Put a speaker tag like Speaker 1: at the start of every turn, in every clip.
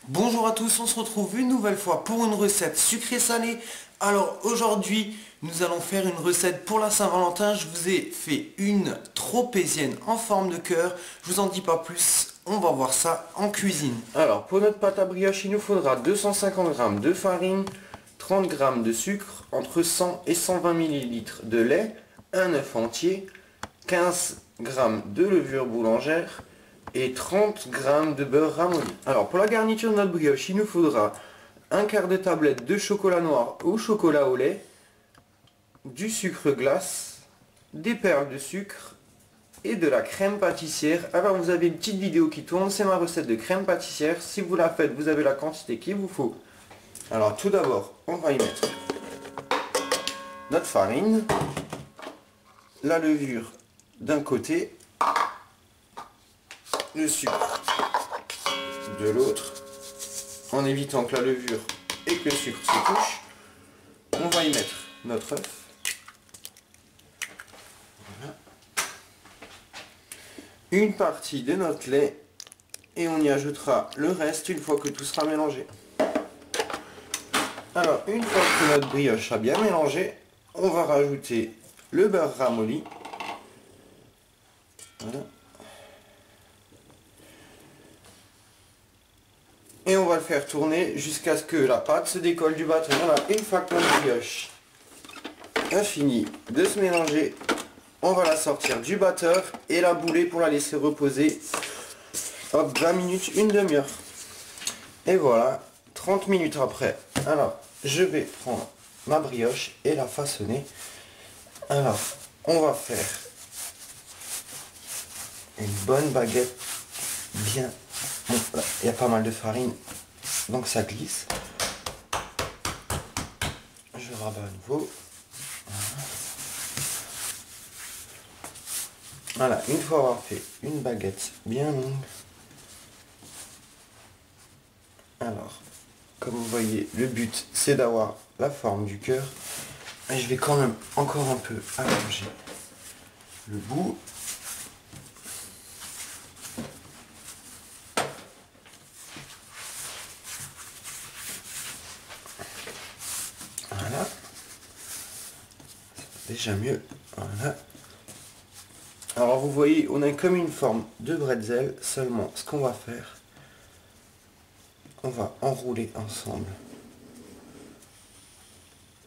Speaker 1: Bonjour à tous, on se retrouve une nouvelle fois pour une recette sucrée-salée. Alors aujourd'hui, nous allons faire une recette pour la Saint-Valentin. Je vous ai fait une tropézienne en forme de cœur. Je vous en dis pas plus, on va voir ça en cuisine. Alors pour notre pâte à brioche, il nous faudra 250 g de farine, 30 g de sucre, entre 100 et 120 ml de lait, un œuf entier, 15 g de levure boulangère, et 30 g de beurre ramolli. Alors pour la garniture de notre brioche, il nous faudra un quart de tablette de chocolat noir ou chocolat au lait, du sucre glace, des perles de sucre et de la crème pâtissière. Alors vous avez une petite vidéo qui tourne, c'est ma recette de crème pâtissière. Si vous la faites, vous avez la quantité qu'il vous faut. Alors tout d'abord, on va y mettre notre farine, la levure d'un côté, le sucre de l'autre, en évitant que la levure et que le sucre se touchent. On va y mettre notre œuf. Voilà. Une partie de notre lait et on y ajoutera le reste une fois que tout sera mélangé. Alors une fois que notre brioche a bien mélangé, on va rajouter le beurre ramolli. Voilà. Et on va le faire tourner jusqu'à ce que la pâte se décolle du batteur. Voilà, une fois que notre brioche a fini de se mélanger, on va la sortir du batteur et la bouler pour la laisser reposer. Hop, 20 minutes, une demi-heure. Et voilà, 30 minutes après. Alors, je vais prendre ma brioche et la façonner. Alors, on va faire une bonne baguette bien. Bon, là, il y a pas mal de farine, donc ça glisse. Je rabats à nouveau. Voilà, une fois avoir fait une baguette bien longue. Alors, comme vous voyez, le but c'est d'avoir la forme du cœur. Et je vais quand même encore un peu allonger le bout. Voilà. Déjà mieux. Voilà. Alors vous voyez, on a comme une forme de bretzel, seulement ce qu'on va faire, on va enrouler ensemble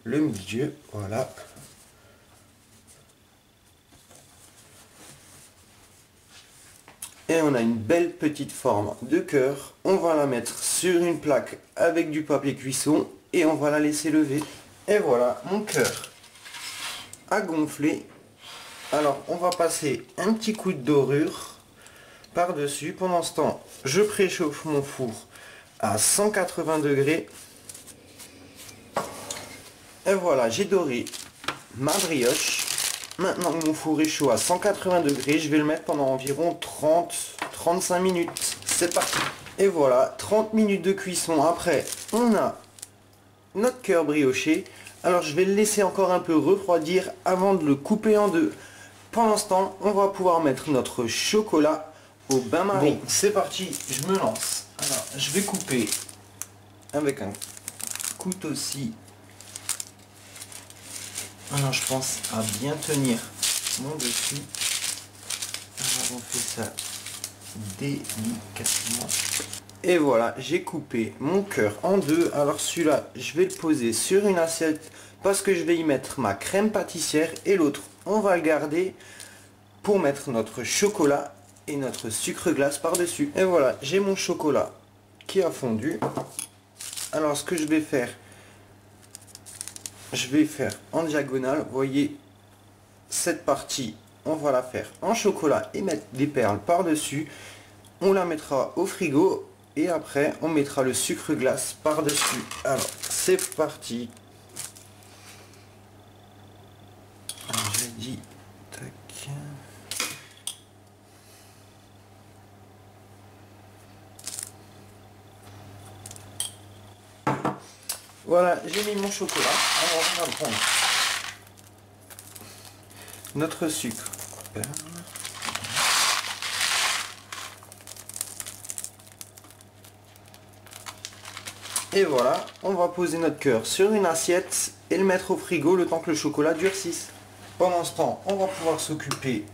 Speaker 1: le milieu, voilà. Et on a une belle petite forme de cœur. On va la mettre sur une plaque avec du papier cuisson et on va la laisser lever. Et voilà, mon cœur a gonflé. Alors on va passer un petit coup de dorure par-dessus. Pendant ce temps, je préchauffe mon four à 180 degrés. Et voilà, j'ai doré ma brioche. Maintenant que mon four est chaud à 180 degrés, je vais le mettre pendant environ 30-35 minutes. C'est parti. Et voilà, 30 minutes de cuisson. Après, on a notre cœur brioché. Alors je vais le laisser encore un peu refroidir avant de le couper en deux. Pendant ce temps, on va pouvoir mettre notre chocolat au bain-marie. Bon, c'est parti, je me lance. Alors, je vais couper avec un couteau-ci. Alors, je pense à bien tenir mon dessus. Alors, on fait ça délicatement. Et voilà, j'ai coupé mon cœur en deux. Alors celui-là, je vais le poser sur une assiette parce que je vais y mettre ma crème pâtissière. Et l'autre, on va le garder pour mettre notre chocolat et notre sucre glace par-dessus. Et voilà, j'ai mon chocolat qui a fondu. Alors ce que je vais faire en diagonale. Vous voyez, cette partie, on va la faire en chocolat et mettre des perles par-dessus. On la mettra au frigo. Et après, on mettra le sucre glace par-dessus. Alors, c'est parti. Alors, j'ai dit... Tac. Voilà, j'ai mis mon chocolat. Alors, on va prendre notre sucre. Et voilà, on va poser notre cœur sur une assiette et le mettre au frigo le temps que le chocolat durcisse. Pendant ce temps, on va pouvoir s'occuper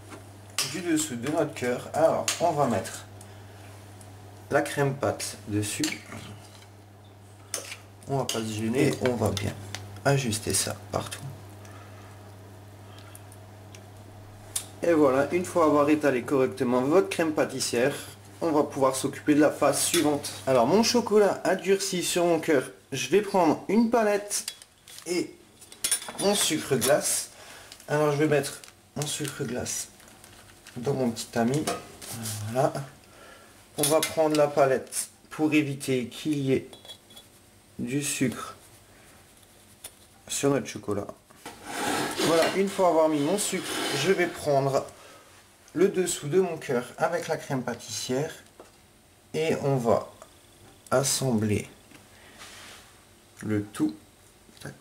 Speaker 1: du dessous de notre cœur. Alors, on va mettre la crème pâte dessus. On va pas se gêner, on va bien ajuster ça partout. Et voilà, une fois avoir étalé correctement votre crème pâtissière, on va pouvoir s'occuper de la phase suivante. Alors mon chocolat a durci sur mon cœur. Je vais prendre une palette et mon sucre glace. Alors je vais mettre mon sucre glace dans mon petit tamis. Voilà. On va prendre la palette pour éviter qu'il y ait du sucre sur notre chocolat. Voilà, une fois avoir mis mon sucre, je vais prendre le dessous de mon cœur avec la crème pâtissière et on va assembler le tout. Tac.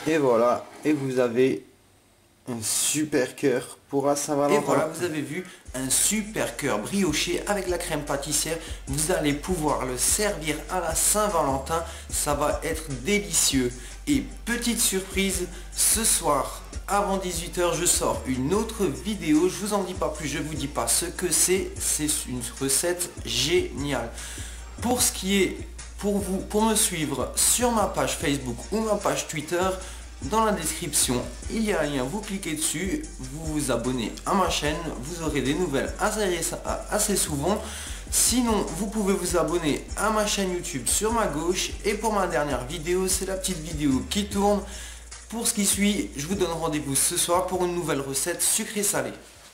Speaker 1: Et voilà, et vous avez un super cœur pour la Saint-Valentin. Et voilà, vous avez vu un super cœur brioché avec la crème pâtissière. Vous allez pouvoir le servir à la Saint-Valentin. Ça va être délicieux. Et petite surprise, ce soir, avant 18 h, je sors une autre vidéo. Je vous en dis pas plus, je vous dis pas ce que c'est. C'est une recette géniale. Pour ce qui est, pour me suivre sur ma page Facebook ou ma page Twitter, dans la description, il y a un lien, vous cliquez dessus, vous vous abonnez à ma chaîne, vous aurez des nouvelles assez souvent. Sinon, vous pouvez vous abonner à ma chaîne YouTube sur ma gauche. Et pour ma dernière vidéo, c'est la petite vidéo qui tourne. Pour ce qui suit, je vous donne rendez-vous ce soir pour une nouvelle recette sucrée salée.